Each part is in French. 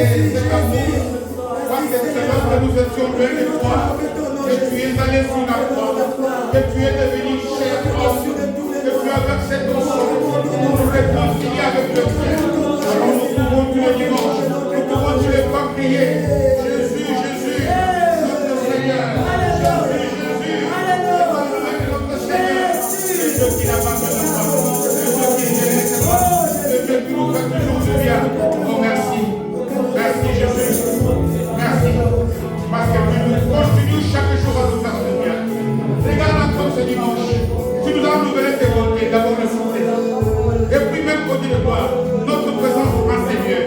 cet amour, parce que c'est lorsque nous étions loin de toi, que tu es allé sur la croix, que tu es devenu cher homme, que tu as versé ton sang pour nous réconcilier avec le Père. Alors nous pouvons tous les dimanches, nous pouvons tous les fois crier, Jésus, Jésus, notre Seigneur, Jésus, Jésus, notre Seigneur, le Dieu qui n'a pas besoin de nous, le Dieu qui ne laisse pas, le Dieu qui nous fait toujours du bien. Oh merci, merci Jésus, merci, parce que tu nous continues chaque jour à nous faire du bien. Regarde encore ce dimanche, tu nous as renouvelé tes bontés, d'abord le succès, et puis même côté de toi, notre présence en ces lieux.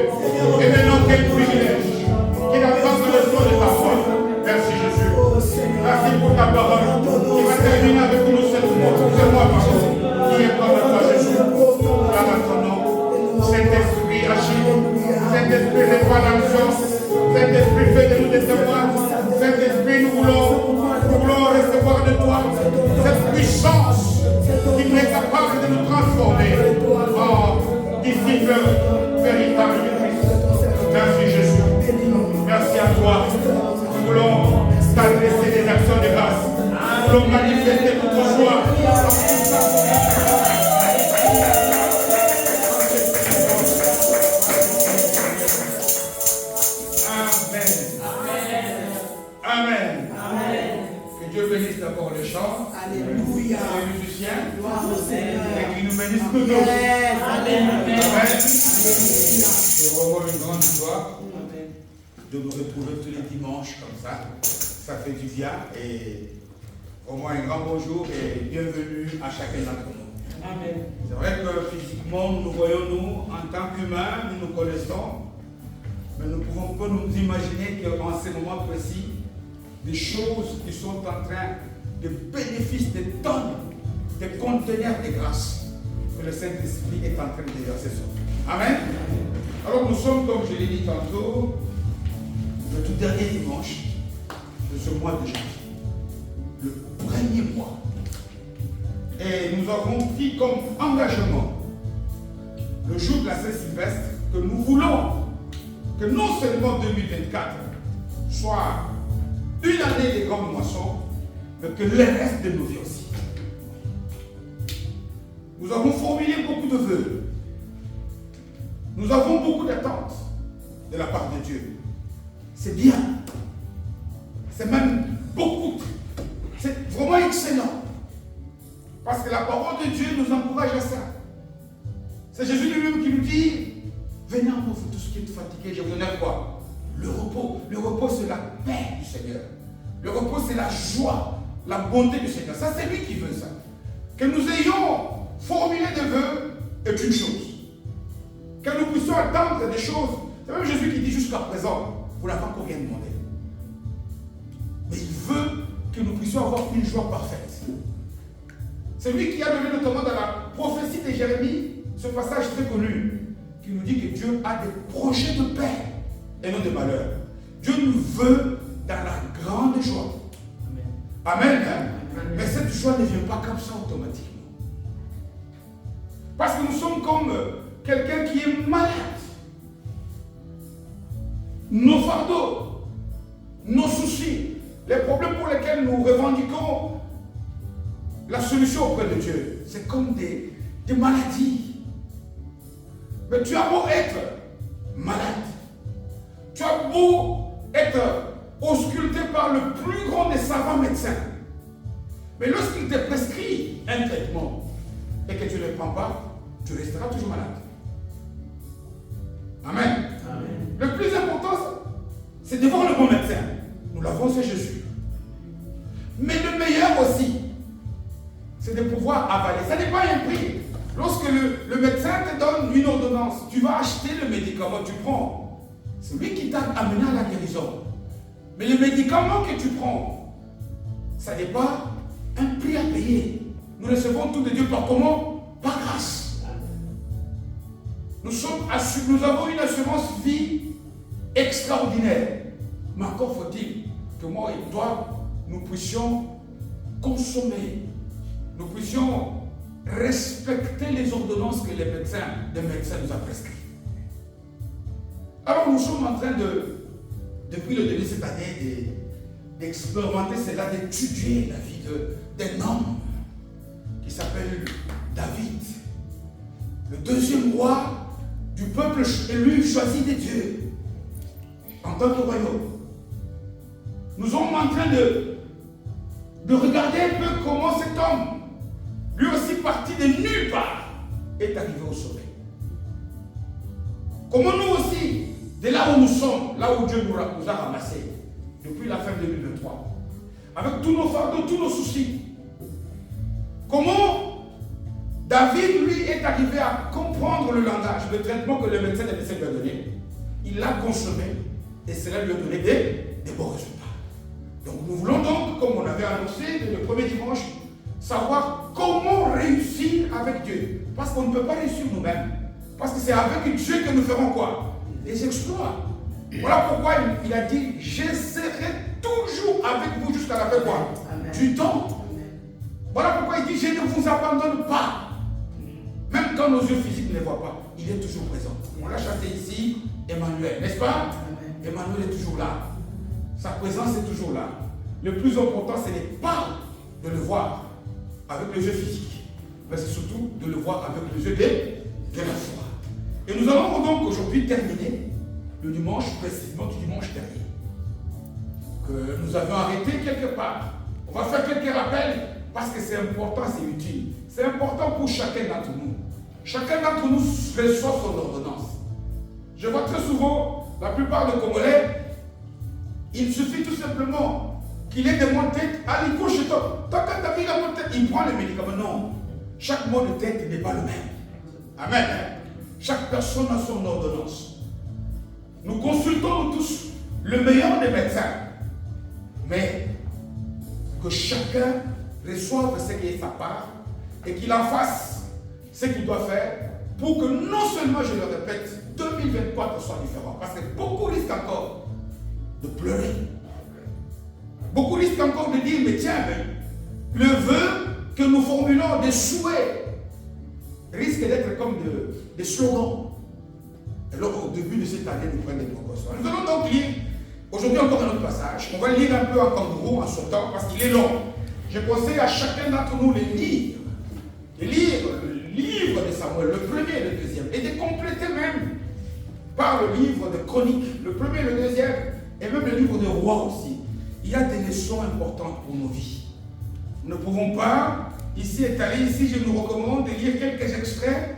Et maintenant, quel privilège qu'il avance le son de ta voix. Merci Jésus. Merci pour ta parole qui va terminer avec nous ce mois, pardon, qui est comme toi Jésus. Gloire à ton nom. Saint-Esprit agit. Saint-Esprit répand l'action. Saint-Esprit fait de nous des témoins. Saint-Esprit, nous voulons recevoir de toi cette puissance qui est capable de nous transformer en disciples véritables de Christ. Merci Jésus. Merci à toi. Nous voulons t'adresser des actions de grâce. Nous voulons manifester toute joie. Amen. Amen. Que Dieu bénisse d'abord les chants. Alléluia. Les musiciens. Gloire au Seigneur. Et qu'il nous bénisse tous. Amen. Amen. C'est vraiment une grande joie de nous retrouver tous les dimanches comme ça. Ça fait du bien et au moins un grand bonjour et bienvenue à chacun d'entre nous. Amen. C'est vrai que physiquement, nous voyons-nous en tant qu'humains, nous nous connaissons, mais nous pouvons pas nous imaginer qu'en ce moment précis, des choses qui sont en train de bénéfices, des tonnes, des conteneurs de grâce que le Saint-Esprit est en train de verser sur nous. Amen. Alors nous sommes, comme je l'ai dit tantôt, le tout dernier dimanche de ce mois de janvier, le premier mois. Et nous avons pris comme engagement le jour de la Saint-Sylvestre que nous voulons que non seulement 2024 soit une année de grande moisson, mais que le reste de nos vies aussi. Nous avons formulé beaucoup de vœux. Nous avons beaucoup d'attentes de la part de Dieu. C'est bien. C'est même beaucoup. C'est vraiment excellent. Parce que la parole de Dieu nous encourage à ça. C'est Jésus lui-même qui nous dit, venez à moi, vous tous qui êtes fatigués, je vous donne quoi? Le repos. Le repos, c'est la paix du Seigneur. Le repos, c'est la joie, la bonté du Seigneur. Ça, c'est lui qui veut ça. Que nous ayons formulé des vœux est une chose. Que nous puissions attendre des choses. C'est même Jésus qui dit jusqu'à présent, vous n'avez encore rien demandé. Mais il veut que nous puissions avoir une joie parfaite. C'est lui qui a donné notamment dans la prophétie de Jérémie, ce passage très connu, qui nous dit que Dieu a des projets de paix et non de malheur. Dieu nous veut dans la grande joie. Amen. Amen. Mais cette joie ne vient pas comme ça automatiquement. Parce que nous sommes comme quelqu'un qui est malade. Nos fardeaux, nos soucis, les problèmes pour lesquels nous revendiquons la solution auprès de Dieu, c'est comme des maladies. Mais tu as beau être malade, tu as beau être ausculté par le plus grand des savants médecins, mais lorsqu'il te prescrit un traitement et que tu ne le prends pas, tu resteras toujours malade. Amen. Amen. Le plus important, c'est de voir le bon médecin. Nous l'avons, c'est Jésus. Mais le meilleur aussi, c'est de pouvoir avaler. Ça n'est pas un prix. Lorsque le médecin te donne une ordonnance, tu vas acheter le médicament, tu prends. C'est lui qui t'a amené à la guérison. Mais le médicament que tu prends, ça n'est pas un prix à payer. Nous recevons tout de Dieu par comment? Par grâce. Nous avons une assurance vie extraordinaire. Mais encore faut-il que moi et toi, nous puissions consommer, nous puissions respecter les ordonnances que les médecins nous ont prescrites. Alors nous sommes en train depuis le début de cette année, d'expérimenter cela, d'étudier la vie d'un homme qui s'appelle David, le deuxième roi du peuple élu, choisi de Dieu, en tant que royaume. Nous sommes en train de regarder un peu comment cet homme, lui aussi parti de nulle part, est arrivé au sommet. Comment nous aussi, de là où nous sommes, là où Dieu nous a ramassés, depuis la fin de 2023, avec tous nos fardeaux, tous nos soucis, comment David, lui, est arrivé à comprendre le langage, le traitement que le médecin lui a donné. Il l'a consommé et cela lui a donné des bons résultats. Donc nous voulons donc, comme on avait annoncé le premier dimanche, savoir comment réussir avec Dieu. Parce qu'on ne peut pas réussir nous-mêmes. Parce que c'est avec Dieu que nous ferons quoi? Des exploits. Voilà pourquoi il a dit, je serai toujours avec vous jusqu'à la fin quoi? Du temps. Voilà pourquoi il dit, je ne vous abandonne pas. Même quand nos yeux physiques ne les voient pas, il est toujours présent. On l'a chanté ici, Emmanuel, n'est-ce pas? Emmanuel est toujours là. Sa présence est toujours là. Le plus important, ce n'est pas de le voir avec les yeux physiques, mais c'est surtout de le voir avec les yeux de la foi. Et nous allons donc aujourd'hui terminer le dimanche, précisément du dimanche dernier, que nous avions arrêté quelque part. On va faire quelques rappels parce que c'est important, c'est utile. C'est important pour chacun d'entre nous. Chacun d'entre nous reçoit son ordonnance. Je vois très souvent, la plupart des Congolais, il suffit tout simplement qu'il ait des maux de tête, allez, couche-toi. Tant que tu as mis la maux de tête, il prend les médicaments. Non, chaque mot de tête n'est pas le même. Amen. Chaque personne a son ordonnance. Nous consultons tous le meilleur des médecins, mais que chacun reçoive ce qui est sa part et qu'il en fasse ce qu'il doit faire pour que non seulement, je le répète, 2024 soit différent. Parce que beaucoup risquent encore de pleurer. Beaucoup risquent encore de dire, mais tiens, le vœu que nous formulons, des souhaits, risque d'être comme des slogans. Alors au début de cette année, nous prenons des propositions. Nous allons donc lire aujourd'hui encore un autre passage. On va le lire un peu en kangourou, en sautant, parce qu'il est long. Je conseille à chacun d'entre nous de lire. De lire le livre de Samuel, le premier et le deuxième, et de compléter même par le livre de Chroniques, le premier et le deuxième, et même le livre de Rois aussi. Il y a des leçons importantes pour nos vies. Nous ne pouvons pas ici étaler, ici je nous recommande de lire quelques extraits.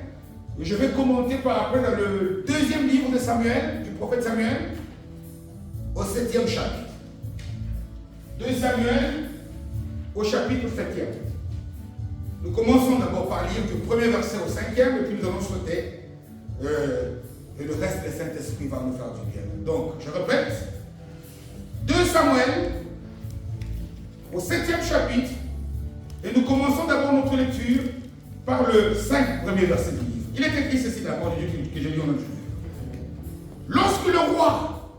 Et je vais commenter par après dans le deuxième livre de Samuel, du prophète Samuel, au 7e chapitre. 2 Samuel, au chapitre 7e. Nous commençons d'abord par lire du premier verset au 5e, et puis nous allons souhaiter et le reste du Saint-Esprit va nous faire du bien. Donc, je répète, 2 Samuel, au 7e chapitre, et nous commençons d'abord notre lecture par le 5 premier verset du livre. Il est écrit ceci, la parole de Dieu que j'ai lu en même jour. Lorsque le roi,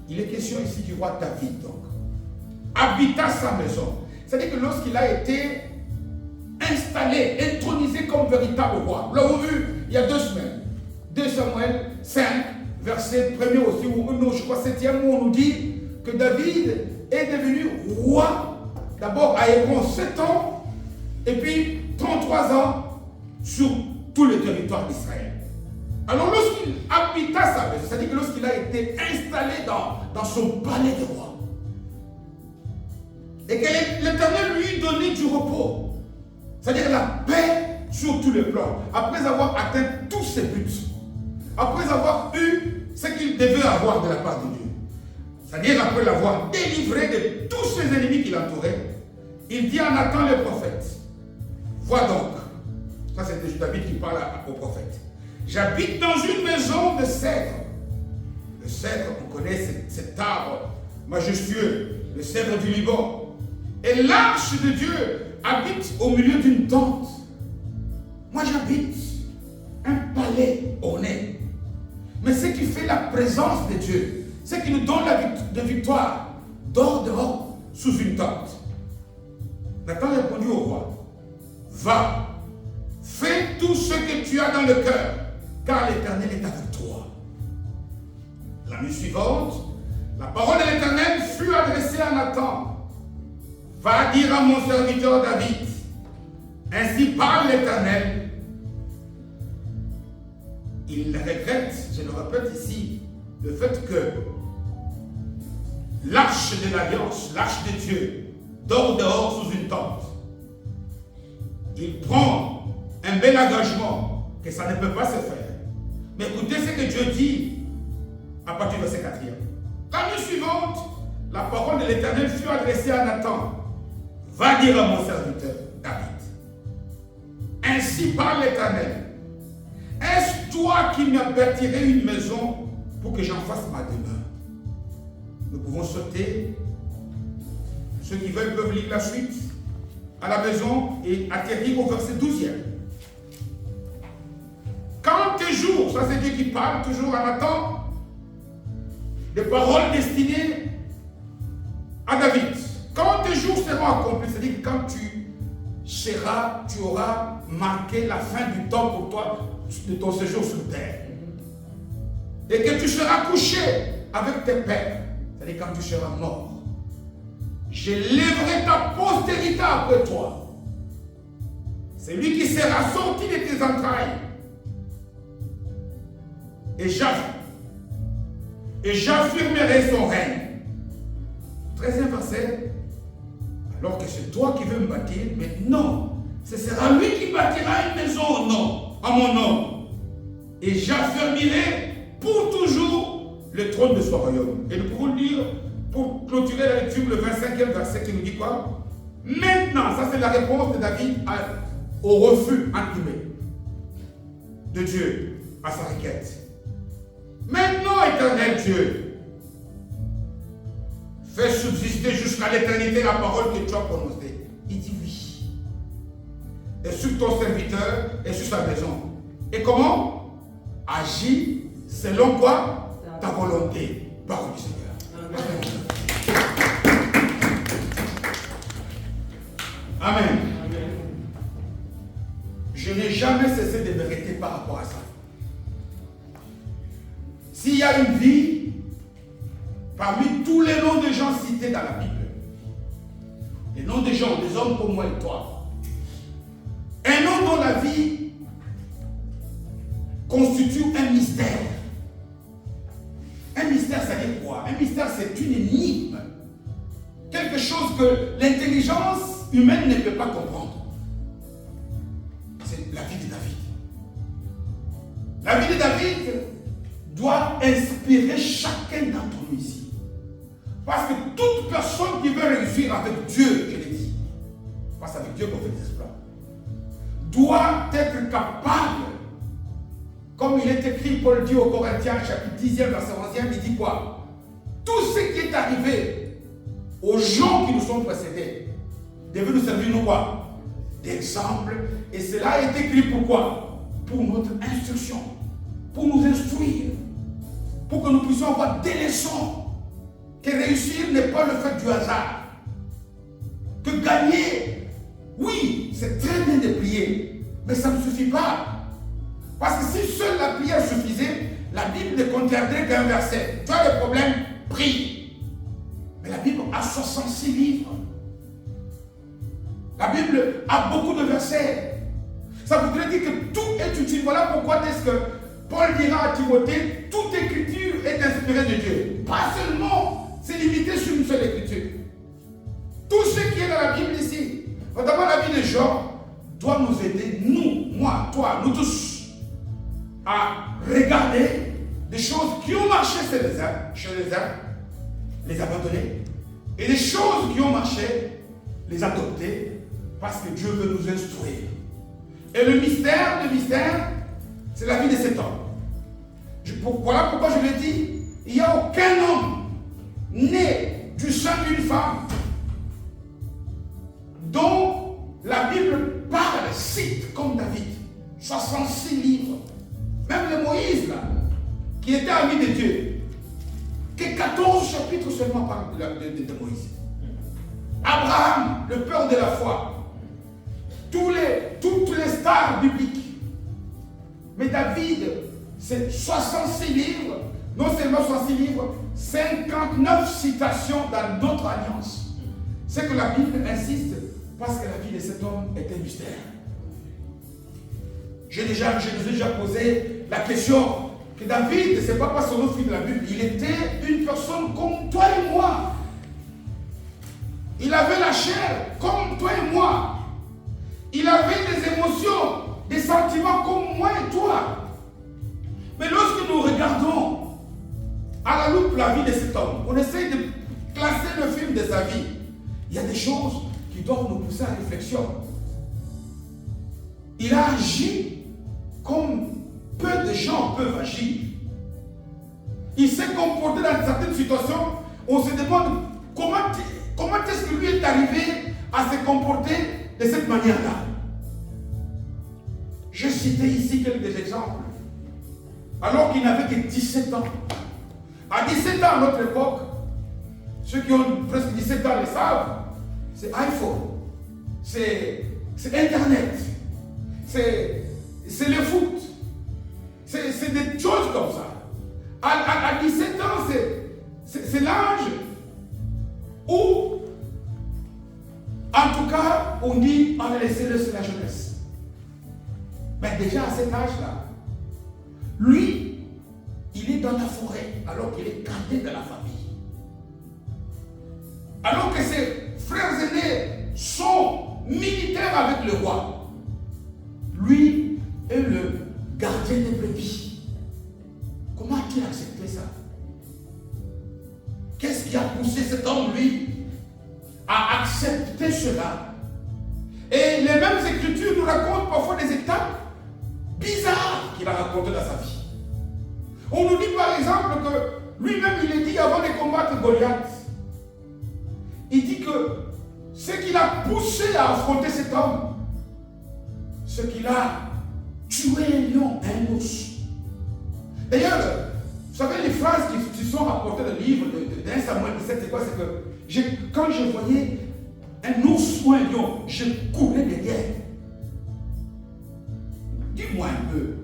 il est question ici du roi David, donc, habita sa maison, c'est-à-dire que lorsqu'il a été installé, intronisé comme véritable roi, nous l'avons vu il y a 2 semaines, 2 Samuel 5, verset 1er aussi, ou non, je crois 7e, où on nous dit que David est devenu roi, d'abord à Hébron 7 ans, et puis 33 ans sur tout le territoire d'Israël. Alors lorsqu'il habita sa maison, c'est-à-dire que lorsqu'il a été installé dans son palais de roi, et que l'Éternel lui donnait du repos, c'est-à-dire la paix sur tous les plans, après avoir atteint tous ses buts, après avoir eu ce qu'il devait avoir de la part de Dieu, c'est-à-dire après l'avoir délivré de tous ses ennemis qui l'entouraient, il dit à Nathan le prophète, vois donc, ça c'est David qui parle au prophète, j'habite dans une maison de cèdre. Le cèdre, on connaît cet arbre majestueux, le cèdre du Liban. Et l'arche de Dieu habite au milieu d'une tente. Moi j'habite un palais orné. Mais ce qui fait la présence de Dieu, ce qui nous donne la victoire, dehors sous une tente. Nathan répondit au roi, va, fais tout ce que tu as dans le cœur, car l'Éternel est avec toi. La nuit suivante, la parole de l'Éternel fut adressée à Nathan. Va dire à mon serviteur David, ainsi parle l'Éternel. Il regrette, je le répète ici, le fait que l'arche de l'alliance, l'arche de Dieu, dort dehors sous une tente. Il prend un bel engagement que ça ne peut pas se faire. Mais écoutez ce que Dieu dit à partir de ce 4e. La nuit suivante, la parole de l'Éternel fut adressée à Nathan. Va dire à mon serviteur David, ainsi parle l'Éternel. Est-ce toi qui me bâtirais une maison pour que j'en fasse ma demeure? Nous pouvons sauter. Ceux qui veulent peuvent lire la suite à la maison et atterrir au verset 12e. Quand tes jours, ça c'est Dieu qui parle toujours à Nathan, des paroles destinées à David. Quand tes jours seront accomplis, c'est-à-dire que quand tu auras marqué la fin du temps pour toi, de ton séjour sur terre, et que tu seras couché avec tes pères, c'est-à-dire quand tu seras mort, je lèverai ta postérité après toi. C'est lui qui sera sorti de tes entrailles. Et j'affirmerai son règne. 13e verset. Alors que c'est toi qui veux me bâtir, mais non, ce sera lui qui bâtira une maison au nom, à mon nom. Et j'affermirai pour toujours le trône de son royaume. Et nous pouvons lire, pour clôturer la lecture, le 25e verset qui nous dit quoi? Maintenant, ça c'est la réponse de David au refus, imprimé, de Dieu à sa requête. Maintenant, éternel Dieu, fais subsister jusqu'à l'éternité la parole que tu as prononcée. Il dit oui. Et sur ton serviteur et sur sa maison. Et comment? Agis selon quoi? Ta volonté. Parole du Seigneur. Amen. Amen. Amen. Je n'ai jamais cessé de m'arrêter par rapport à ça. S'il y a une vie, parmi tous les noms de gens cités dans la Bible, les noms des gens, des hommes comme moi et toi, un nom dont la vie constitue un mystère. Un mystère, ça dit quoi? Un mystère, c'est une énigme. Quelque chose que l'intelligence humaine ne peut pas comprendre. C'est la vie de David. La vie de David doit inspirer chacun d'entre nous ici. Parce que toute personne qui veut réussir avec Dieu, je l'ai dit, parce qu'avec Dieu qu'on fait des exploits, doit être capable, comme il est écrit, Paul dit aux Corinthiens, chapitre 10e, verset 11e, il dit quoi? Tout ce qui est arrivé aux gens qui nous sont précédés devait nous servir, nous quoi? D'exemple. Et cela a été écrit pourquoi? Pour notre instruction, pour nous instruire, pour que nous puissions avoir des leçons. Que réussir n'est pas le fait du hasard. Que gagner, oui, c'est très bien de prier, mais ça ne suffit pas. Parce que si seule la prière suffisait, la Bible ne contiendrait qu'un verset. Tu as des problèmes, prie. Mais la Bible a 66 livres. La Bible a beaucoup de versets. Ça voudrait dire que tout est utile. Voilà pourquoi est-ce que Paul dira à Timothée, toute écriture est inspirée de Dieu. Pas seulement, c'est limité sur une seule écriture. Tout ce qui est dans la Bible ici, notamment la vie de Job, doit nous aider, nous, moi, toi, nous tous, à regarder des choses qui ont marché chez les uns, les abandonner, et des choses qui ont marché, les adopter, parce que Dieu veut nous instruire. Et le mystère, c'est la vie de cet homme. Voilà pourquoi je l'ai dit, il n'y a aucun homme né du sein d'une femme dont la Bible parle, cite comme David, 66 livres. Même le Moïse, là, qui était ami de Dieu, que 14 chapitres seulement parlent de Moïse. Abraham, le père de la foi. Toutes les stars bibliques. Mais David, c'est 66 livres non seulement 66 livres, 59 citations dans d'autres alliances. C'est que la Bible insiste parce que la vie de cet homme est un mystère. J'ai déjà posé la question que David, ce n'est pas son nom de la Bible, il était une personne comme toi et moi. Il avait la chair comme toi et moi. Il avait des émotions, des sentiments comme moi et toi. Mais lorsque nous regardons à la loupe la vie de cet homme, on essaye de classer le film de sa vie, il y a des choses qui doivent nous pousser à la réflexion. Il a agi comme peu de gens peuvent agir. Il s'est comporté dans certaines situations, on se demande comment est-ce que lui est arrivé à se comporter de cette manière-là. Je citais ici quelques exemples. Alors qu'il n'avait que 17 ans. À 17 ans à notre époque, ceux qui ont presque 17 ans le savent, c'est iPhone, c'est Internet, c'est le foot, c'est des choses comme ça. À 17 ans, c'est l'âge où, en tout cas, on dit on a laissé laisser la jeunesse. Mais déjà à cet âge-là, lui, il est dans la forêt alors qu'il est gardé de la famille. Alors que ses frères aînés sont militaires avec le roi. Lui est le gardien des brebis. Comment a-t-il accepté ça? Qu'est-ce qui a poussé cet homme, lui, à accepter cela? Et les mêmes écritures nous racontent parfois des étapes bizarres qu'il a racontées dans sa vie. On nous dit par exemple que lui-même il est dit avant de combattre Goliath, il dit que ce qui l'a poussé à affronter cet homme, c'est qu'il a tué un lion, un ours. D'ailleurs, vous savez les phrases qui sont rapportées dans le livre de 1 Samuel 17, c'est quoi? C'est que quand je voyais un ours ou un lion, je courais derrière. Dis-moi un peu,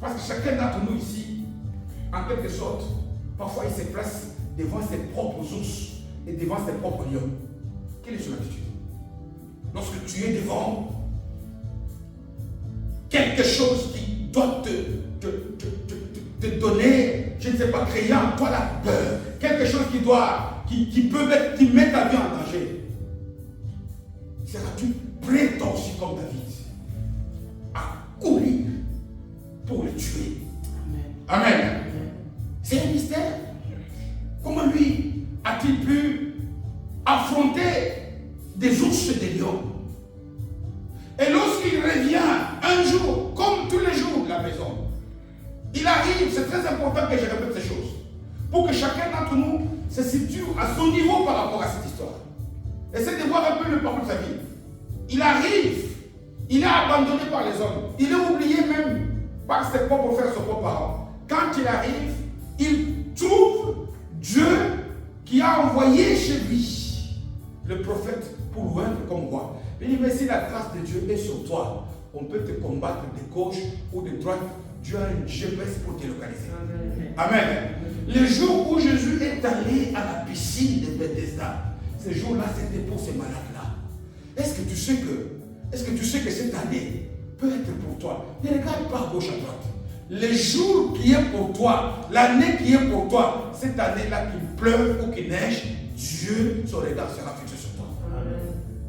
parce que chacun d'entre nous ici, en quelque sorte, parfois il se place devant ses propres ours et devant ses propres lions. Quelle est son attitude? Lorsque tu es devant quelque chose qui doit te donner, je ne sais pas, créer en toi la peur, quelque chose qui peut mettre ta vie en danger, seras-tu prêt toi aussi comme David à courir pour le tuer? Amen. Amen. C'est un mystère. Comment lui a-t-il pu affronter des ours et des lions? Et lorsqu'il revient un jour, comme tous les jours de la maison, il arrive, c'est très important que je répète ces choses, pour que chacun d'entre nous se situe à son niveau par rapport à cette histoire. Essaye de voir un peu le parcours de sa vie. Il arrive, il est abandonné par les hommes, il est oublié même par ses propres frères, ses propres parents. Quand il arrive, il trouve Dieu qui a envoyé chez lui le prophète pour l'oindre comme roi. Il dit, mais si la grâce de Dieu est sur toi, on peut te combattre de gauche ou de droite. Dieu a une GPS pour te localiser. Amen. Le jour où Jésus est allé à la piscine de Bethesda, ce jour-là, c'était pour ces malades-là. Est-ce que tu sais que cette année peut être pour toi? Ne regarde pas à gauche, à droite. Le jour qui est pour toi, l'année qui est pour toi, cette année-là, qu'il pleuve ou qu'il neige, Dieu, son regard sera fixé sur toi.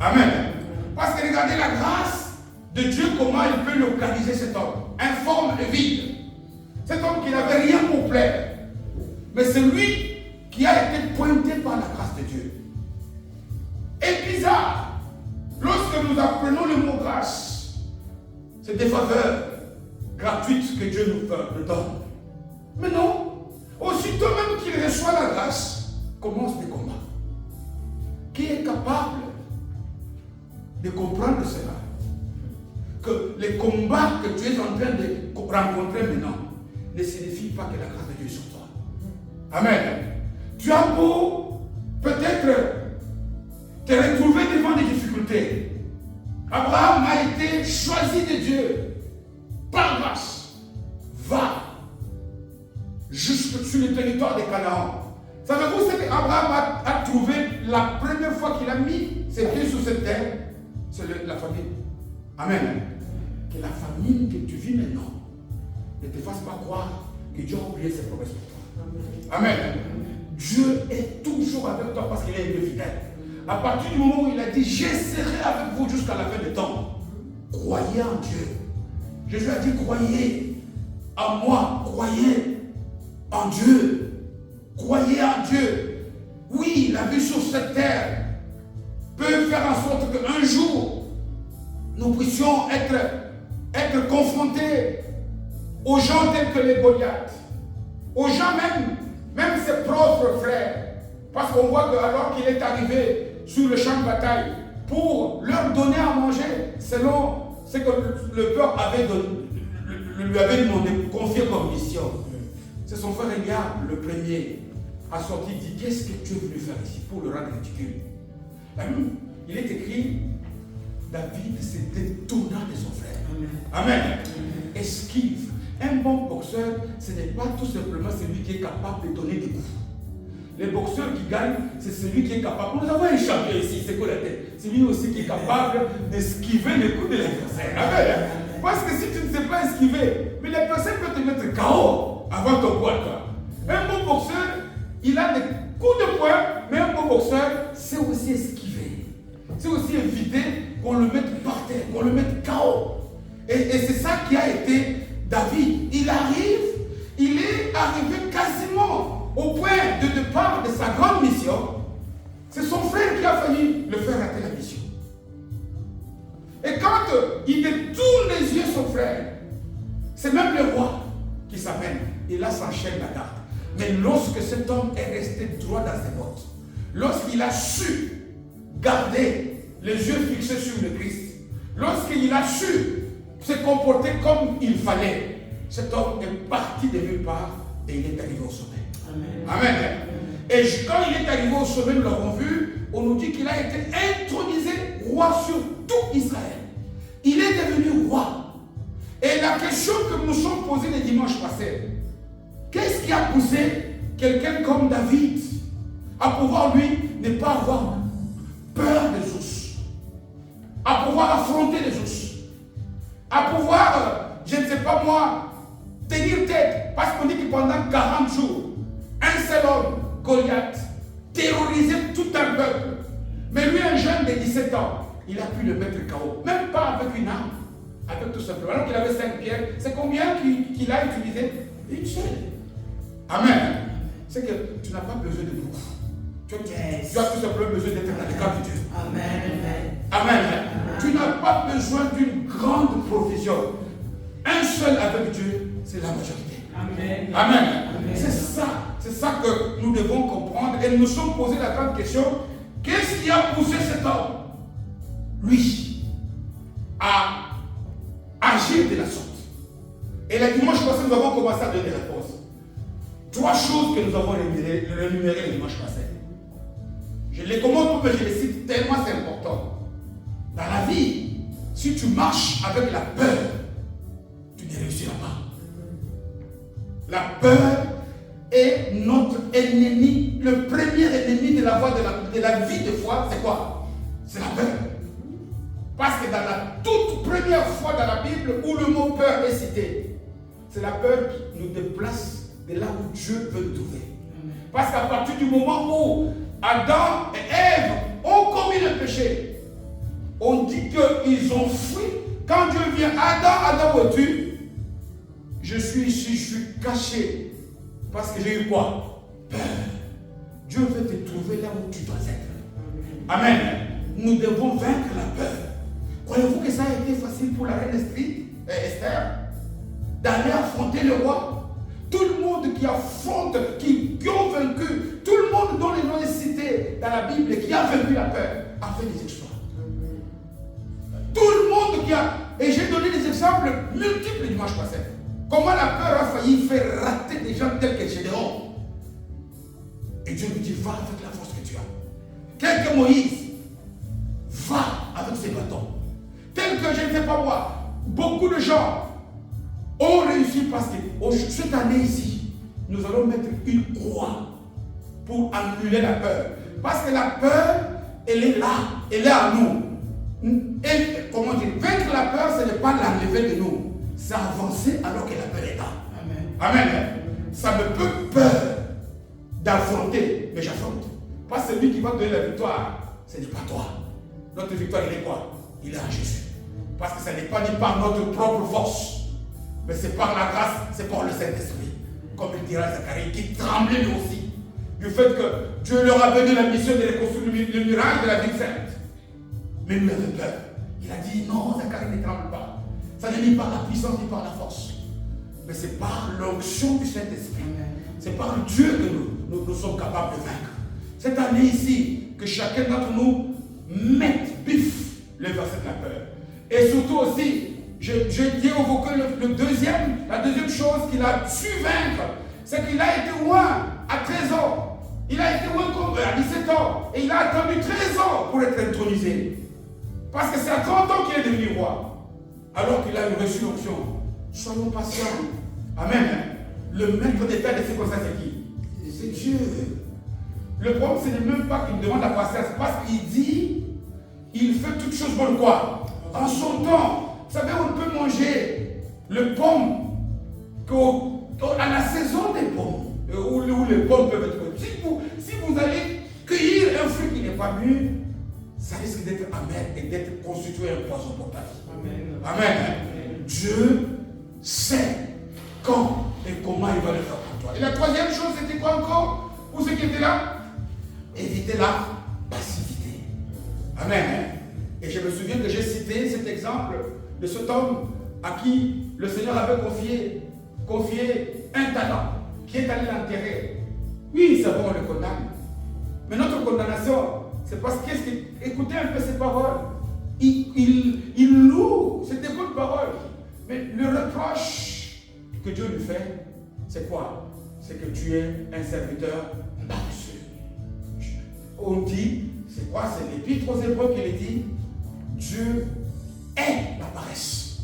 Amen. Parce que regardez la grâce de Dieu, comment il peut localiser cet homme, informe et vide. Cet homme qui n'avait rien pour plaire. Mais c'est lui qui a été pointé par la grâce de Dieu. Et bizarre, lorsque nous apprenons le mot grâce, c'est des faveurs gratuites que Dieu nous donne. Mais non, aussitôt même qu'il reçoit la grâce, commence des combats. Qui est capable de comprendre cela? Que les combats que tu es en train de rencontrer maintenant ne signifient pas que la grâce de Dieu est sur toi. Amen. Tu as beau peut-être te retrouver devant des difficultés. Abraham a été choisi de Dieu par grâce. Va jusque sur le territoire de Canaan. Savez-vous ce qu'Abraham a trouvé la première fois qu'il a mis ses pieds sur cette terre? C'est la famine. Amen. Que la famine que tu vis maintenant ne te fasse pas croire que Dieu a oublié ses promesses pour toi. Amen. Dieu est toujours avec toi parce qu'il est Dieu fidèle. À partir du moment où il a dit, je serai avec vous jusqu'à la fin des temps. Croyez en Dieu. Jésus a dit, croyez en moi, croyez en Dieu. Croyez en Dieu. Oui, la vie sur cette terre peut faire en sorte qu'un jour, nous puissions être confrontés aux gens tels que les Goliaths, aux gens même ses propres frères. Parce qu'on voit qu'alors qu'il est arrivé sur le champ de bataille pour leur donner à manger selon ce que le peuple lui avait demandé, confié comme mission. C'est son frère Eliab, le premier, a sorti et dit, qu'est-ce que tu es venu faire ici pour le rendre ridicule? Il est écrit, David se détourna de son frère. Amen. Amen. Esquive. Un bon boxeur, ce n'est pas tout simplement celui qui est capable de donner des coups. Les boxeurs qui gagnent, c'est celui qui est capable. Nous avons un champion ici, c'est quoi la tête? C'est lui aussi qui est capable d'esquiver les coups de l'adversaire. Amen. Parce que si tu ne sais pas esquiver, mais l'adversaire peut te mettre KO avant ton coup à toi. Un bon boxeur, il a des coups de poing, mais un bon boxeur, c'est aussi esquiver. C'est aussi éviter qu'on le mette par terre, qu'on le mette KO. Et c'est ça qui a été David. Il est arrivé quasiment au point de départ de sa grande mission. C'est son frère qui a failli le faire rater la mission. Et quand il détourne les yeux son frère, c'est même le roi qui s'appelle. Et là s'enchaîne la garde. Mais lorsque cet homme est resté droit dans ses bottes, lorsqu'il a su garder les yeux fixés sur le Christ, lorsqu'il a su se comporter comme il fallait, cet homme est parti de nulle part et il est arrivé au sommet. Amen. Amen. Et quand il est arrivé au sommet, nous l'avons vu, on nous dit qu'il a été intronisé roi sur tout Israël. Il est devenu roi. Et la question que nous nous sommes posée les dimanches passés, qu'est-ce qui a poussé quelqu'un comme David à pouvoir, lui, ne pas avoir peur des ours, à pouvoir affronter les ours, à pouvoir, je ne sais pas moi, tenir tête, parce qu'on dit que pendant 40 jours, un seul homme, Goliath, terrorisait tout un peuple. Mais lui, un jeune de 17 ans, il a pu le mettre KO, même pas avec une arme, avec tout simplement. Alors qu'il avait 5 pierres, c'est combien qu'il a utilisé? Une seule. Amen. C'est que tu n'as pas besoin de beaucoup. Tu as tout simplement besoin d'être dans le cadre de Dieu. Amen. Amen. Tu n'as pas besoin d'une grande provision. Un seul avec Dieu, c'est la majorité. Amen. Amen. Amen. C'est ça que nous devons comprendre. Et nous nous sommes posé la grande question, qu'est-ce qui a poussé cet homme, lui, à agir de la sorte? Et le dimanche passé, nous avons commencé à donner des réponses. 3 choses que nous avons rémunérées le dimanche passé. Je les commente parce que je les cite tellement c'est important. Dans la vie, si tu marches avec la peur, tu ne réussiras pas. La peur est notre ennemi, le premier ennemi de la voie de la vie de foi, c'est quoi? C'est la peur. Parce que dans la toute première fois dans la Bible où le mot peur est cité, c'est la peur qui nous déplace de là où Dieu veut nous trouver. Parce qu'à partir du moment où Adam et Ève ont commis le péché, on dit qu'ils ont fui. Quand Dieu vient, Adam, où es-tu? Je suis ici, je suis caché. Parce que j'ai eu quoi? Peur. Dieu veut te trouver là où tu dois être. Amen. Nous devons vaincre la peur. Croyez-vous que ça a été facile pour la reine Esther d'aller affronter le roi? Tout le monde qui affronte, qui ont vaincu, tout le monde dont les noms est cité dans la Bible, qui a vaincu la peur, a fait des exploits. Tout le monde qui a... Et j'ai donné des exemples multiples dimanche passé. Comment la peur a failli faire rater des gens tels que Gédéon. Et Dieu lui dit, va avec la force que tu as. Tel que Moïse, va avec ses bâtons. Tel que je ne sais pas moi, beaucoup de gens ont réussi parce que cette année ici, nous allons mettre une croix pour annuler la peur. Parce que la peur, elle est là, elle est à nous. Et, comment dire, vaincre la peur, ce n'est pas l'enlever de nous, c'est avancer alors que la peur est là. Amen. Amen. Ça me peut peur d'affronter, mais j'affronte. Pas celui qui va donner la victoire, ce n'est pas toi. Notre victoire, il est quoi? Il est en Jésus. Parce que ce n'est pas ni par notre propre force, mais c'est par la grâce, c'est par le Saint-Esprit. Comme il dira Zacharie, qui tremblait lui aussi du fait que Dieu leur a donné la mission de reconstruire le miracle de la ville sainte. Mais lui avait peur. Il a dit non, Zacharie ne tremble pas. Ça n'est ni par la puissance ni par la force. Mais c'est par l'onction du Saint-Esprit. C'est par Dieu que nous sommes capables de vaincre. Cette année ici, que chacun d'entre nous mette bif le verset de la peur. Et surtout aussi, je dis au que la deuxième chose qu'il a su vaincre, c'est qu'il a été loin à 13 ans. Il a été loin à 17 ans. Et il a attendu 13 ans pour être intronisé. Parce que c'est à 30 ans qu'il est devenu roi. Alors qu'il a une résurrection. Soyons patients. Amen. Le maître d'état de ces conseils, c'est qui? C'est Dieu. Le problème, ce n'est même pas qu'il demande la patience. Parce qu'il dit, il fait toutes choses bonnes quoi? En son temps. Vous savez, on peut manger le pomme à la saison des pommes. Où les pommes peuvent être bonnes. Si vous allez cueillir un fruit qui n'est pas mûr, ça risque d'être amer et d'être constitué un poison pour ta vie. Amen. Amen. Dieu sait quand et comment il va le faire pour toi. Et la troisième chose, c'était quoi encore? Pour ceux qui étaient là? Éviter la passivité. Amen. Et je me souviens que j'ai cité cet exemple de cet homme à qui le Seigneur avait confié un talent, qui est allé l'enterrer. Oui, c'est bon, on le condamne. Mais notre condamnation, c'est parce écoutez un peu ces paroles. Il loue, c'est des bonnes paroles. Mais le reproche que Dieu lui fait, c'est quoi? C'est que tu es un serviteur paresseux. On dit, c'est quoi? C'est l'Épître aux Hébreux qui le dit. Dieu est la paresse.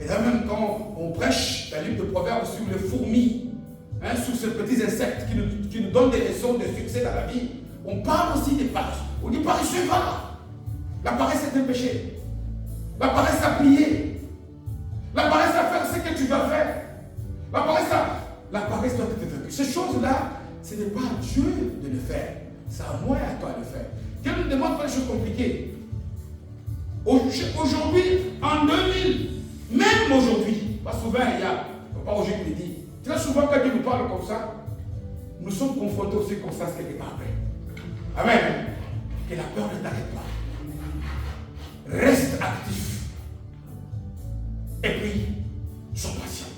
Et là même quand on prêche la livre de Proverbes sur les fourmis, sur ces petits insectes qui nous donnent des leçons de succès dans la vie, on parle aussi des paresseux. On dit paresseux, voilà. La paresse est un péché. La paresse à plier. La paresse à faire ce que tu dois faire. La paresse doit être vaincue. Ces choses-là, ce n'est pas à Dieu de le faire. C'est à moi et à toi de le faire. Dieu ne demande pas des choses compliquées. Aujourd'hui, en 2000, même aujourd'hui, pas souvent il y a, pas aujourd'hui qui le dit, très souvent quand Dieu nous parle comme ça, nous sommes confrontés aux circonstances quelque part après. Amen. Que la peur ne t'arrête pas. Reste actif. Et puis, sois patient.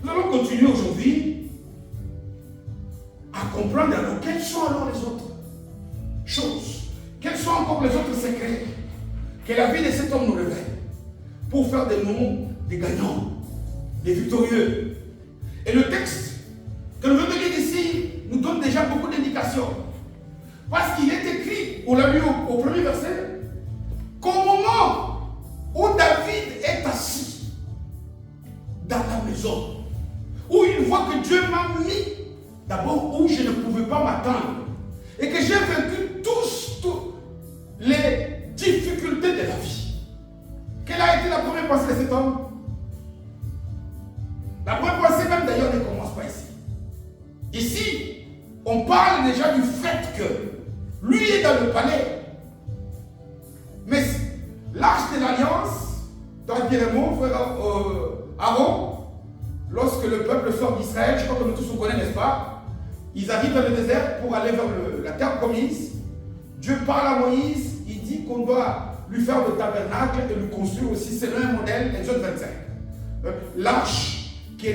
Nous allons continuer aujourd'hui à comprendre alors quelles sont alors les autres choses. Quels sont encore les autres secrets que la vie de cet homme nous révèle pour faire de nous des gagnants, des victorieux. Et le texte que nous venons de lire ici nous donne déjà beaucoup d'indications. Parce qu'il est écrit, on l'a lu au premier verset, qu'au moment où David est assis dans la maison, où il voit que Dieu m'a mis d'abord où je ne pouvais pas m'attendre, et que j'ai vaincu toutes les difficultés de la vie. Quelle a été la première pensée de cet homme? La première pensée même d'ailleurs ne commence pas ici. Ici, on parle déjà du fait que lui est dans le palais. Mais l'arche de l'alliance, dans Guillemot, frère Aaron, lorsque le peuple sort d'Israël, je crois que nous tous on connaît, n'est-ce pas? Ils arrivent dans le désert pour aller vers la terre promise. Dieu parle à Moïse, il dit qu'on doit lui faire le tabernacle et lui construire aussi, c'est un modèle, Exode 25. L'arche qui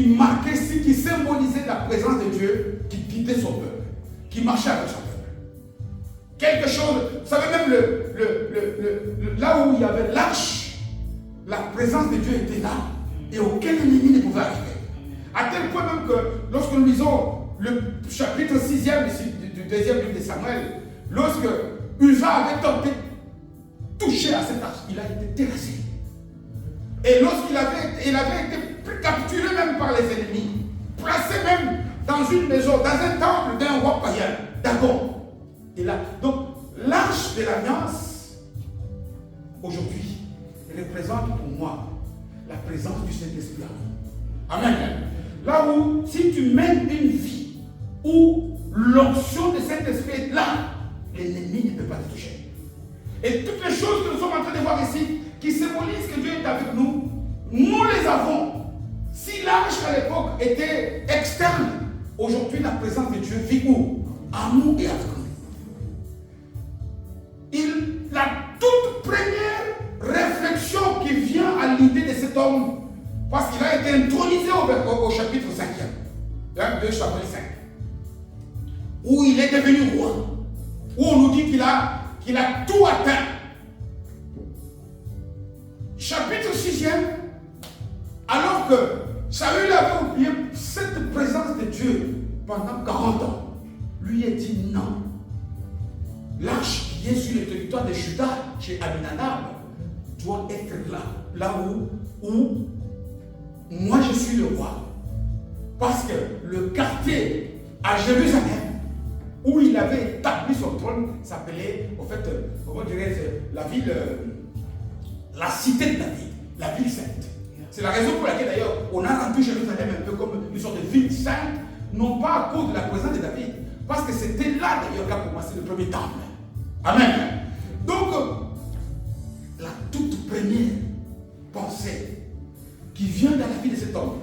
marquait, qui symbolisait la présence de Dieu, qui guidait son peuple, qui marchait avec son peuple. Quelque chose, vous savez même là où il y avait l'arche, la présence de Dieu était là et aucun ennemi ne pouvait arriver. À tel point même que lorsque nous lisons le chapitre 6e du deuxième livre de Samuel, lorsque Uza avait tenté de toucher à cette arche, il a été terrassé. Et lorsqu'il avait été capturé même par les ennemis, placé même dans une maison, dans un temple d'un roi païen, Dagon. Et là, donc, l'arche de l'alliance, aujourd'hui, représente pour moi la présence du Saint-Esprit. Amen. Là où, si tu mènes une vie où l'onction de Saint-Esprit est là, l'ennemi ne peut pas te toucher. Et toutes les choses que nous sommes en train de voir ici, qui symbolisent que Dieu est avec nous, nous les avons. Si l'arche à l'époque était externe, aujourd'hui la présence de Dieu vit où? En nous et avec nous. La toute première réflexion qui vient à l'idée de cet homme, parce qu'il a été intronisé au chapitre 5e, 2 chapitre 5, où il est devenu roi, où on nous dit qu'il a tout atteint. Chapitre 6e, alors que Saül avait oublié cette présence de Dieu pendant 40 ans, lui a dit non. L'arche qui est sur le territoire de Juda, chez Abinadab, doit être là où moi je suis le roi. Parce que le quartier à Jérusalem, où il avait établi son trône, s'appelait, en fait, comment dirais-je, la ville, la cité de David, la ville sainte. C'est la raison pour laquelle d'ailleurs on a rendu Jérusalem un peu comme une sorte de ville sainte, non pas à cause de la présence de David, parce que c'était là d'ailleurs qu'a commencé le premier temple. Amen. Donc, la toute première pensée qui vient dans la vie de cet homme,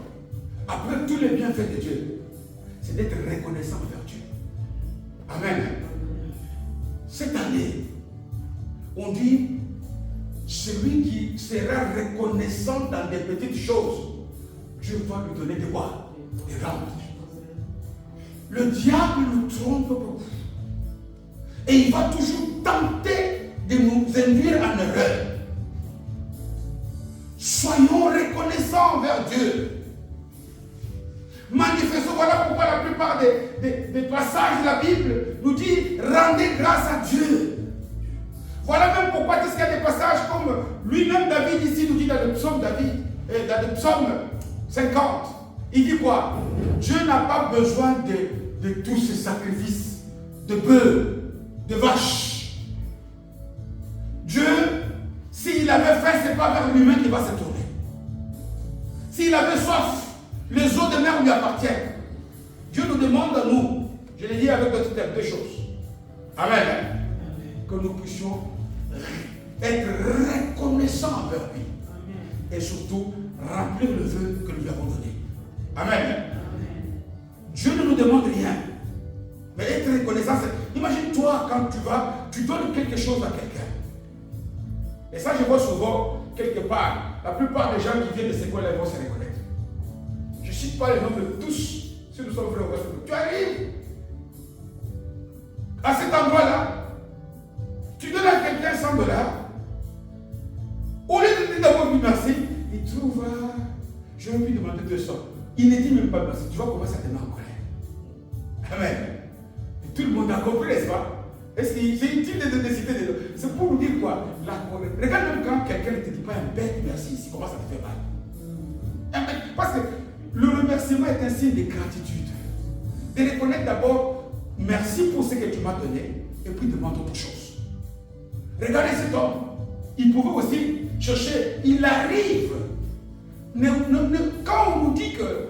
après tous les bienfaits de Dieu, c'est d'être reconnaissant envers Dieu. Amen. Cette année, on dit, celui qui sera reconnaissant dans des petites choses, Dieu va lui donner des quoi? Des grandes. Le diable nous trompe beaucoup. Et il va toujours tenter de nous induire en erreur. Soyons reconnaissants envers Dieu. Manifestons, voilà pourquoi la plupart des passages de la Bible nous dit rendez grâce à Dieu. Voilà même pourquoi il y a des passages comme lui-même David ici nous dit dans le psaume dans le psaume 50. Il dit quoi? Dieu n'a pas besoin de tous ces sacrifices de bœufs, de vaches. Dieu, s'il avait faim, ce n'est pas vers lui-même qu'il va se tourner. S'il avait soif, les eaux de mer lui appartiennent. Dieu nous demande à nous, je l'ai dit avec d'autres termes, deux choses. Amen. Que nous puissions être reconnaissants envers lui. Et surtout, remplir le vœu que nous lui avons donné. Amen. Dieu ne nous demande rien. Mais être reconnaissant, c'est... Imagine-toi quand tu donnes quelque chose à quelqu'un. Et ça, je vois souvent, quelque part, la plupart des gens qui viennent de ces coins-là vont se reconnaître. Je ne cite pas les noms de tous, si nous sommes frères. Tu arrives à cet endroit-là, tu donnes à quelqu'un 100 $. Au lieu de dire d'abord merci, il trouve, je vais lui demander 200. Il ne dit même pas merci. Tu vas commencer à te mettre en colère. Amen. Et tout le monde a compris, n'est-ce pas? Est-ce qu'il c'est utile de citer des noms? C'est pour nous dire quoi? La colère. Regarde même quand quelqu'un ne te dit pas un bête merci ici, comment ça te fait mal? Amen. Parce que le remerciement est un signe de gratitude. De reconnaître d'abord merci pour ce que tu m'as donné et puis demande autre chose. Regardez cet homme. Il pouvait aussi chercher. Il arrive. Quand on nous dit que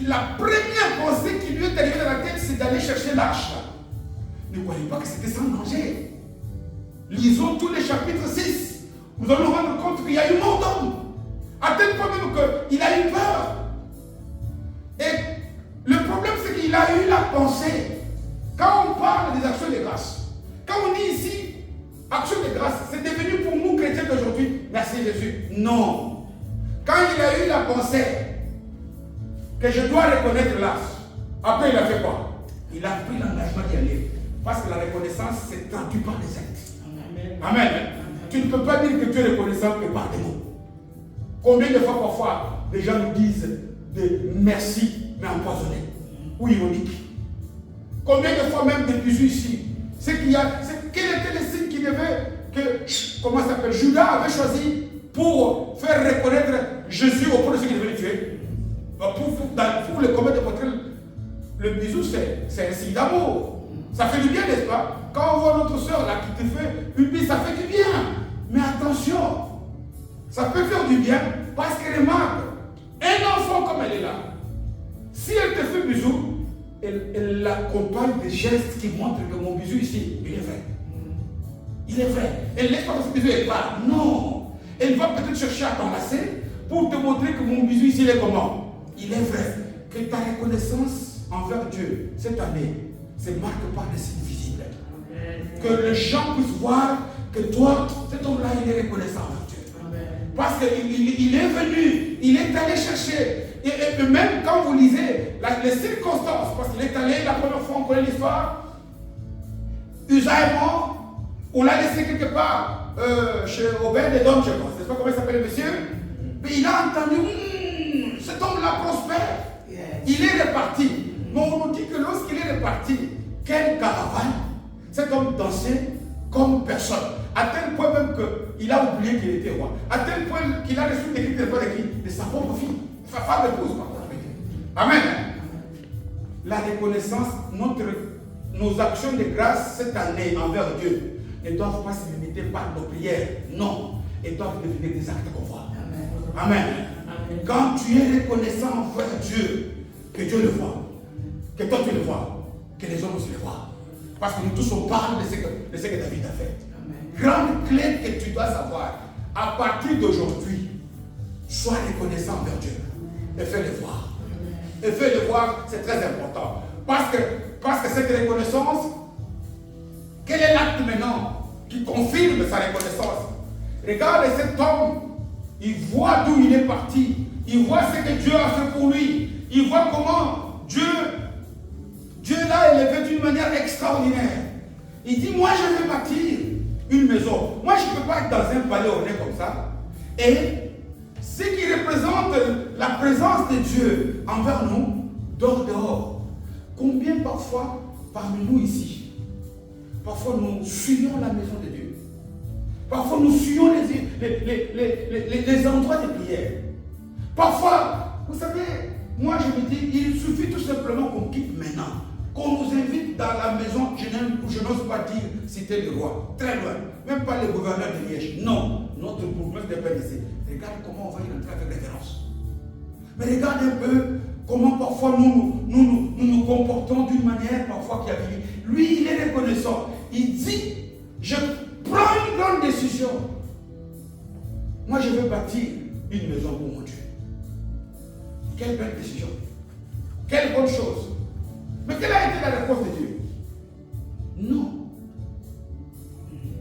la première pensée qui lui est arrivée dans la tête, c'est d'aller chercher l'arche. Ne croyez pas que c'était sans danger. Lisons tous les chapitres 6. Nous allons nous rendre compte qu'il y a eu mort d'homme. À tel point même qu'il a eu peur. Et le problème, c'est qu'il a eu la pensée. Quand on parle des actions de grâce, quand on dit ici action de grâce, c'est devenu pour nous chrétiens d'aujourd'hui, merci Jésus. Non. Quand il a eu la pensée que je dois reconnaître l'âge, après il a fait quoi? Il a pris l'engagement d'y aller. Parce que la reconnaissance s'est traduite par les actes. Amen. Amen. Tu ne peux pas dire que tu es reconnaissant que par des mots. Combien de fois parfois les gens nous disent de merci mais empoisonné ou ironique? Combien de fois même depuis ici? Quel était le signe que, comment ça s'appelle, Judas avait choisi pour faire reconnaître Jésus auprès de ceux qui devaient le tuer. Pour le commettre de montrer le bisou, c'est un signe d'amour. Ça fait du bien, n'est-ce pas? Quand on voit notre soeur là qui te fait une bise, ça fait du bien. Mais attention, ça peut faire du bien parce que remarque, un enfant comme elle est là, si elle te fait un bisou, elle l'accompagne des gestes qui montrent que mon bisou ici, il est vrai. Il est vrai. Elle ne laisse pas ce bisou et part. Non. Elle va peut-être chercher à t'enlacer pour te montrer que mon bisou ici, il est comment? Il est vrai. Que ta reconnaissance envers Dieu, cette année, se marque par des signes visibles. Que les gens puissent voir que toi, cet homme-là, il est reconnaissant envers Dieu. Parce qu'il est venu, il est allé chercher. Et même quand vous lisez les circonstances, parce qu'il est allé, la première fois on connaît l'histoire, Usa est mort, on l'a laissé quelque part chez Obed-Edom, je pense. C'est pas comment il s'appelle le monsieur. Mais il a entendu, cet homme-là prospère. Il est reparti. Mais on nous dit que lorsqu'il est reparti, quelle caravane, cet homme dansait comme personne. À tel point même qu'il a oublié qu'il était roi. À tel point qu'il a reçu des cris de sa propre fille. Sa femme épouse. Amen. La reconnaissance, nos actions de grâce cette année envers Dieu ne doivent pas se limiter par nos prières. Non. Elles doivent devenir des actes qu'on voit. Amen. Amen. Quand tu es reconnaissant envers Dieu, que Dieu le voit, que toi tu le vois, que les hommes aussi le voient. Parce que nous tous on parle de ce que David a fait. Grande clé que tu dois savoir, à partir d'aujourd'hui, sois reconnaissant envers Dieu. Et fais-le voir. Et fais-le voir, c'est très important. Parce que cette reconnaissance, quel est l'acte maintenant qui confirme sa reconnaissance? Regarde cet homme, il voit d'où il est parti. Il voit ce que Dieu a fait pour lui. Il voit comment Dieu là, il est fait d'une manière extraordinaire. Il dit, moi je vais bâtir une maison. Moi je ne peux pas être dans un palais orné comme ça. Et ce qui représente la présence de Dieu envers nous, dehors. Combien parfois, parmi nous ici, parfois nous fuyons la maison de Dieu. Parfois nous fuyons les endroits de prière. Parfois, vous savez, moi je me dis, il suffit tout simplement qu'on quitte maintenant. Qu'on nous invite dans la maison, je n'ose pas dire cité le roi, très loin, même pas le gouverneur de Liège. Non, notre bourgmestre n'est pas ici. Regarde comment on va y entrer avec révérence. Mais regarde un peu comment parfois nous comportons d'une manière parfois qui a fini. Lui, il est reconnaissant. Il dit, je prends une grande décision. Moi, je veux bâtir une maison pour mon Dieu. Quelle belle décision. Quelle bonne chose. Mais quelle a été la réponse de Dieu? Non.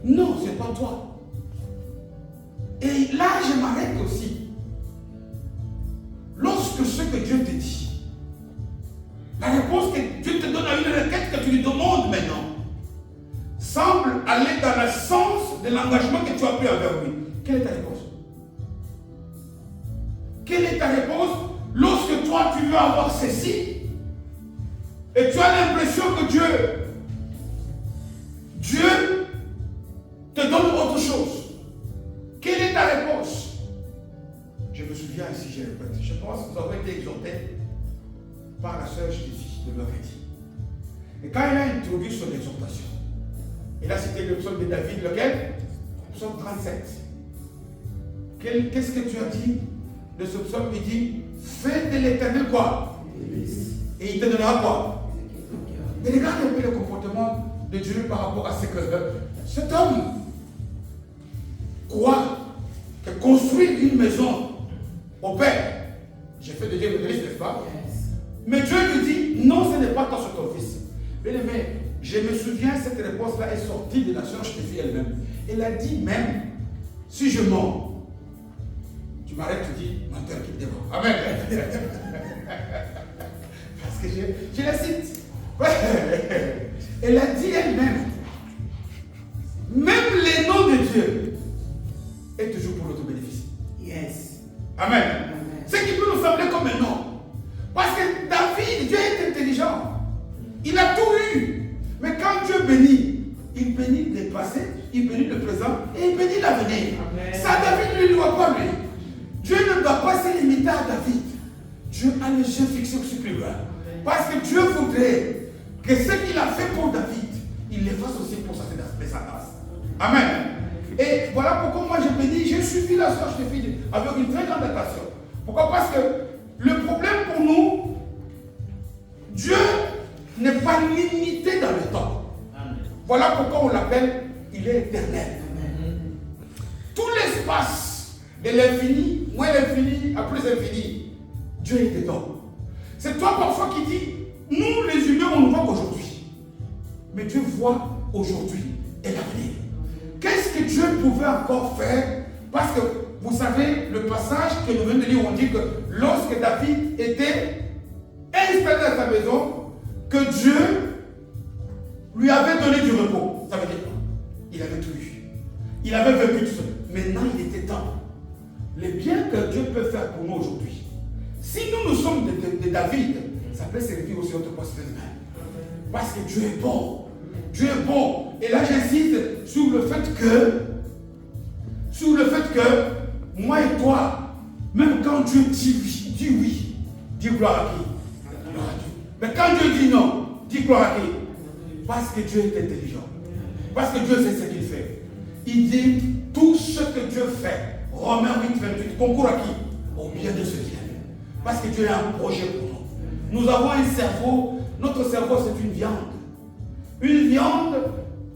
Non, ce n'est pas toi. Et là, je m'arrête aussi. Lorsque ce que Dieu te dit, la réponse que Dieu te donne à une requête que tu lui demandes maintenant, semble aller dans le sens de l'engagement que tu as pris envers lui. Quelle est ta réponse? Quelle est ta réponse lorsque toi tu veux avoir ceci? Et tu as l'impression que Dieu te donne autre chose. Quelle est ta réponse? Je me souviens ici, je répète, je pense que vous avez été exhortés par la sœur Stéphie de Loretti. Et quand il a introduit son exhortation, il a cité le psaume de David, lequel? Psaume 37. Qu'est-ce que tu as dit de ce psaume? Il dit, fais de l'Éternel quoi? Et il te donnera quoi? Mais regarde un peu le comportement de Dieu par rapport à ce que cet homme croit que construire une maison au Père, j'ai fait de Dieu le n'est-ce pas? Mais Dieu lui dit, non, ce n'est pas toi sur ton fils. Bien aimé, je me souviens, cette réponse-là est sortie de la sœur Stéphie elle-même. Elle a dit même, si je mens, tu m'arrêtes, tu dis, menteur qui me dévore. Amen. Parce que je la cite. Elle a dit elle-même, même les noms de Dieu est toujours pour notre bénéfice. Yes. Amen. Amen. Ce qui peut nous sembler comme un nom. Parce que David, Dieu est intelligent. Il a tout eu. Mais quand Dieu bénit, il bénit le passé, il bénit le présent et il bénit l'avenir. Ça, David ne lui doit pas lui. Dieu ne doit pas se limiter à David. Dieu a les yeux fixés sur plus loin. Parce que Dieu voudrait que ce qu'il a fait pour David, il le fasse aussi pour sa descendance. Amen. Et voilà pourquoi moi je me dis, j'ai suivi la soeur Stéphanie avec une très grande attention. Pourquoi? Parce que le problème pour nous, Dieu n'est pas limité dans le temps. Amen. Voilà pourquoi on l'appelle, il est éternel. Amen. Tout l'espace de l'infini, moins l'infini, à plus l'infini, Dieu est dedans. C'est toi parfois qui dis, nous les humains, on ne voit qu'aujourd'hui. Mais Dieu voit aujourd'hui et l'avenir. Qu'est-ce que Dieu pouvait encore faire? Parce que vous savez, le passage que nous venons de lire, on dit que lorsque David était installé dans sa maison, que Dieu lui avait donné du repos. Ça veut dire quoi? Il avait tout eu. Il avait vécu tout seul. Maintenant, il était temps. Les biens que Dieu peut faire pour nous aujourd'hui, si nous sommes de David, ça peut servir aussi notre poste de main. Parce que Dieu est bon. Dieu est bon. Et là, j'insiste sur le fait que moi et toi, même quand Dieu dit oui, dis gloire à qui? Gloire à Dieu. Mais quand Dieu dit non, dis gloire à qui? Parce que Dieu est intelligent. Parce que Dieu sait ce qu'il fait. Il dit tout ce que Dieu fait. Romains 8, 28, concourt à qui? Au bien de ceux qui aiment. Parce que Dieu a un projet pour nous. Nous avons un cerveau. Notre cerveau, c'est une viande. Une viande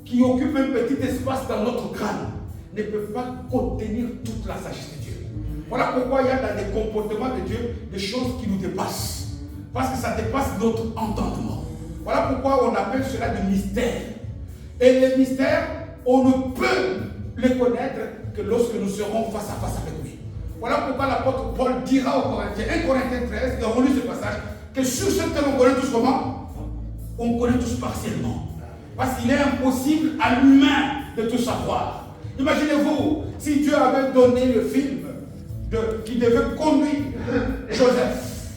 qui occupe un petit espace dans notre crâne ne peut pas contenir toute la sagesse de Dieu. Voilà pourquoi il y a dans les comportements de Dieu des choses qui nous dépassent. Parce que ça dépasse notre entendement. Voilà pourquoi on appelle cela des mystères. Et les mystères, on ne peut les connaître que lorsque nous serons face à face avec lui. Voilà pourquoi l'apôtre Paul dira aux Corinthiens, 1 Corinthiens 13, et on lit ce passage, que sur ce terme on connaît tous comment? On connaît tous partiellement. Parce qu'il est impossible à l'humain de tout savoir. Imaginez-vous, si Dieu avait donné le film qui devait conduire Joseph,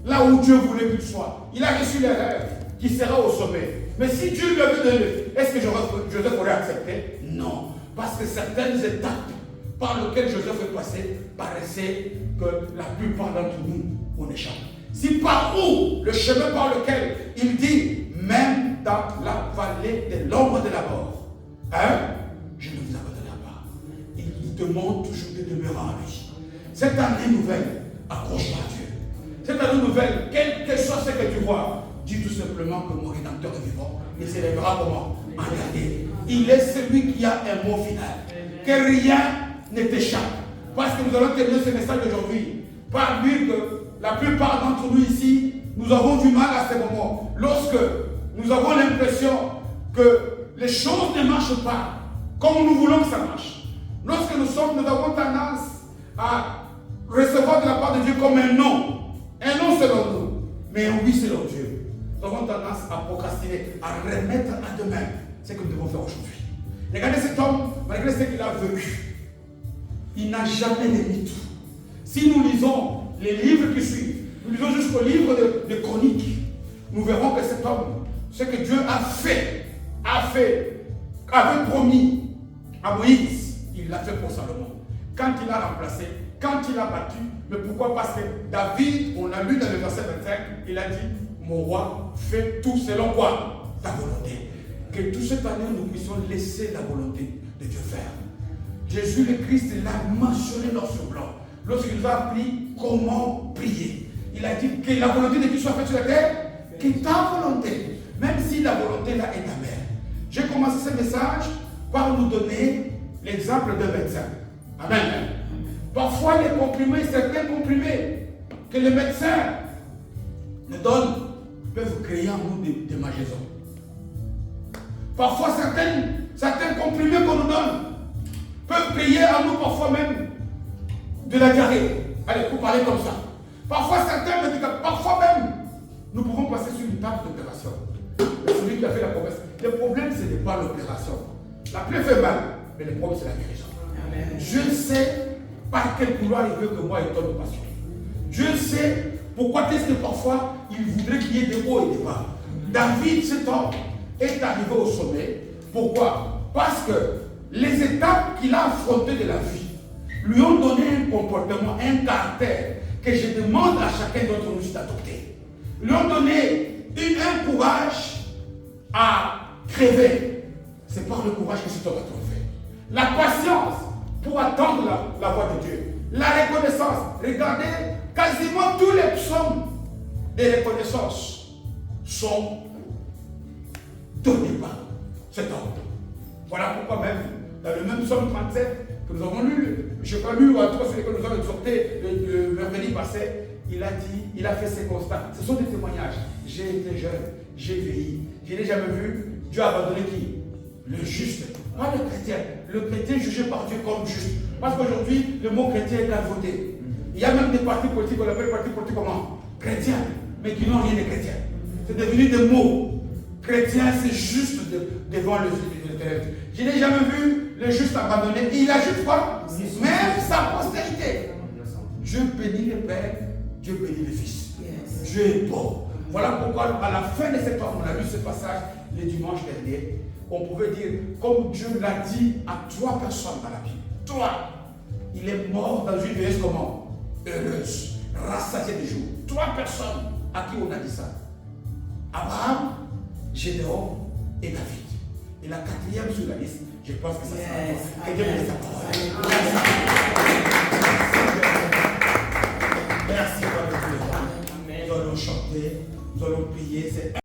là où Dieu voulait qu'il soit. Il a reçu les rêves, qui sera au sommet. Mais si Dieu lui avait donné, est-ce que Joseph aurait accepté? Non. Parce que certaines étapes par lesquelles Joseph est passé paraissaient que la plupart d'entre nous, on échappe. Si par où le chemin par lequel il dit, même dans la vallée de l'ombre de la mort, je ne vous abandonnerai pas. Il demande toujours de demeurer en lui. Cette année nouvelle, accroche-toi à Dieu. Cette année nouvelle, quel que soit ce que tu vois, dis tout simplement que mon Rédempteur est vivant. Il s'élèvera comment? En dernier. Il est celui qui a un mot final. Que rien ne t'échappe. Parce que nous allons terminer ce message d'aujourd'hui par dire que la plupart d'entre nous ici, nous avons du mal à ce moment. Lorsque nous avons l'impression que les choses ne marchent pas comme nous voulons que ça marche. Lorsque nous avons tendance à recevoir de la part de Dieu comme un non selon nous, mais un oui selon Dieu. Nous avons tendance à procrastiner, à remettre à demain ce que nous devons faire aujourd'hui. Regardez cet homme, malgré ce qu'il a vécu, il n'a jamais aimé tout. Si nous lisons les livres qui suivent, nous lisons jusqu'au livre de Chroniques, nous verrons que cet homme, ce que Dieu avait promis à Moïse, il l'a fait pour Salomon. Quand il a remplacé, quand il a battu, mais pourquoi? Parce que David, on l'a lu dans le verset 25, il a dit, mon roi, fais tout selon quoi? Ta volonté. Que toute cette année, nous puissions laisser la volonté de Dieu faire. Jésus le Christ l'a mentionné noir sur blanc. Lorsqu'il nous a appris comment prier. Il a dit que la volonté de Dieu soit faite sur la terre, que ta volonté, même si la volonté là est ta mère. J'ai commencé ce message par nous donner l'exemple d'un médecin. Amen. Parfois, les comprimés, certains comprimés que les médecins nous donnent peuvent créer en nous des magaisons. Parfois, certains comprimés qu'on nous donne peuvent créer en nous parfois même de la diarrhée. Allez, pour parler comme ça. Parfois, certains médicaments, parfois même, nous pouvons passer sur une table d'opération. Mais celui qui a fait la promesse, le problème, ce n'est pas l'opération. La plaie fait mal, mais le problème, c'est la guérison. Amen. Dieu sait par quel couloir il veut que moi et toi nous passions. Dieu sait pourquoi est-ce que parfois il voudrait qu'il y ait des hauts et des bas. David, cet homme, est arrivé au sommet. Pourquoi? Parce que les étapes qu'il a affrontées de la vie lui ont donné un comportement, un caractère que je demande à chacun d'entre nous d'adopter. Ils lui ont donné un courage à crever. C'est par le courage que cet homme a trouvé. La patience pour attendre la voix de Dieu. La reconnaissance. Regardez, quasiment tous les psaumes de reconnaissance sont donnés par cet homme. Voilà pourquoi même, dans le même psaume 37 que nous avons lu, je n'ai pas lu, en tout cas celui que nous avons exhorté le mercredi passé, il a dit, il a fait ses constats. Ce sont des témoignages. J'ai été jeune, j'ai vieilli, je n'ai jamais vu Dieu abandonner qui? Le juste. Pas le chrétien. Le chrétien jugé par Dieu comme juste. Parce qu'aujourd'hui, le mot chrétien est galvaudé. Il y a même des partis politiques qu'on appelle partis politiques comment? Chrétiens, mais qui n'ont rien de chrétien. C'est devenu des mots. Chrétien, c'est juste devant le Dieu. Je n'ai jamais vu le juste abandonné. Et il ajoute quoi? Même sa postérité. Dieu bénit le Père, Dieu bénit le Fils. Dieu est bon. Voilà pourquoi, à la fin de cet homme, on a lu ce passage le dimanche dernier, on pouvait dire, comme Dieu l'a dit à 3 personnes dans la Bible. 3. Il est mort dans une vieillesse comment? Heureuse, rassasiée de jours. 3 personnes à qui on a dit ça. Abraham, Gédéon et David. Et la 4e sur la liste, je pense que ça sera que Dieu bénisse sa parole. Merci pour le temps. Nous allons chanter, nous allons prier.